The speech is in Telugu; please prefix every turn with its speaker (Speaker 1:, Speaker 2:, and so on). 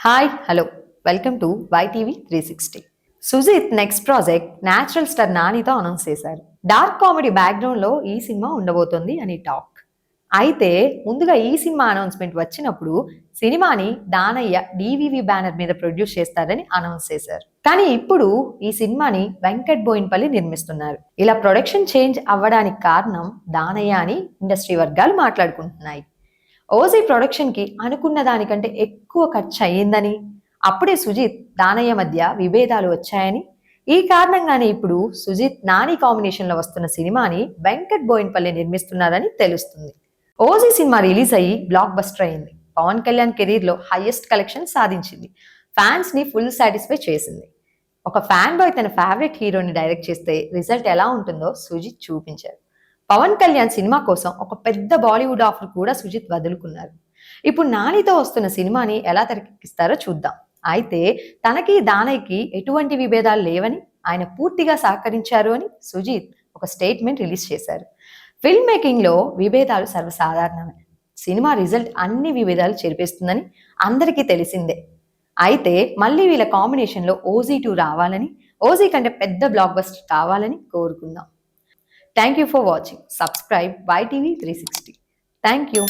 Speaker 1: Hi hello welcome to YTV 360. Sujeeth next project natural star నానితో అనౌన్స్ చేశారు. డార్క్ కామెడీ బ్యాక్గ్రౌండ్లో ఈ సినిమా ఉండబోతోంది అని టాక్. అయితే ముందుగా ఈ సినిమా అనౌన్స్మెంట్ వచ్చినప్పుడు సినిమాని దానయ్య DVV బ్యానర్ మీద ప్రొడ్యూస్ చేస్తారని అనౌన్స్ చేశారు. కానీ ఇప్పుడు ఈ సినిమాని వెంకట్ బోయిన్పల్లి నిర్మిస్తున్నారు. ఇలా ప్రొడక్షన్ చేంజ్ అవ్వడానికి కారణం దానయ్య అని ఇండస్ట్రీ వర్గాలు మాట్లాడుకుంటున్నాయి. ఓజీ ప్రొడక్షన్కి అనుకున్న దానికంటే ఎక్కువ ఖర్చు అయ్యిందని, అప్పుడే సుజిత్ దానయ్య మధ్య విభేదాలు వచ్చాయని, ఈ కారణంగానే ఇప్పుడు సుజిత్ నాని కాంబినేషన్లో వస్తున్న సినిమాని వెంకట్ బోయిన్పల్లి నిర్మిస్తున్నారని తెలుస్తుంది. ఓజీ సినిమా రిలీజ్ అయ్యి బ్లాక్ బస్టర్ అయింది. పవన్ కళ్యాణ్ కెరీర్లో హైయెస్ట్ కలెక్షన్ సాధించింది. ఫ్యాన్స్ని ఫుల్ సాటిస్ఫై చేసింది. ఒక ఫ్యాన్ బాయ్ తన ఫేవరెట్ హీరోని డైరెక్ట్ చేస్తే రిజల్ట్ ఎలా ఉంటుందో సుజిత్ చూపించారు. పవన్ కళ్యాణ్ సినిమా కోసం ఒక పెద్ద బాలీవుడ్ ఆఫర్ కూడా సుజిత్ వదులుకున్నారు. ఇప్పుడు నానితో వస్తున్న సినిమాని ఎలా తెరకెక్కిస్తారో చూద్దాం. అయితే తనకి దానయ్యకి ఎటువంటి విభేదాలు లేవని, ఆయన పూర్తిగా సహకరించారు అని సుజిత్ ఒక స్టేట్మెంట్ రిలీజ్ చేశారు. ఫిల్మ్ మేకింగ్లో విభేదాలు సర్వసాధారణమే. సినిమా రిజల్ట్ అన్ని విభేదాలు చెరిపేస్తుందని అందరికీ తెలిసిందే. అయితే మళ్ళీ వీళ్ళ కాంబినేషన్లో OZ2 రావాలని, ఓజీ కంటే పెద్ద బ్లాక్ బస్టర్ కావాలని కోరుకుందాం. Thank you for watching. Subscribe YTV 360. Thank you.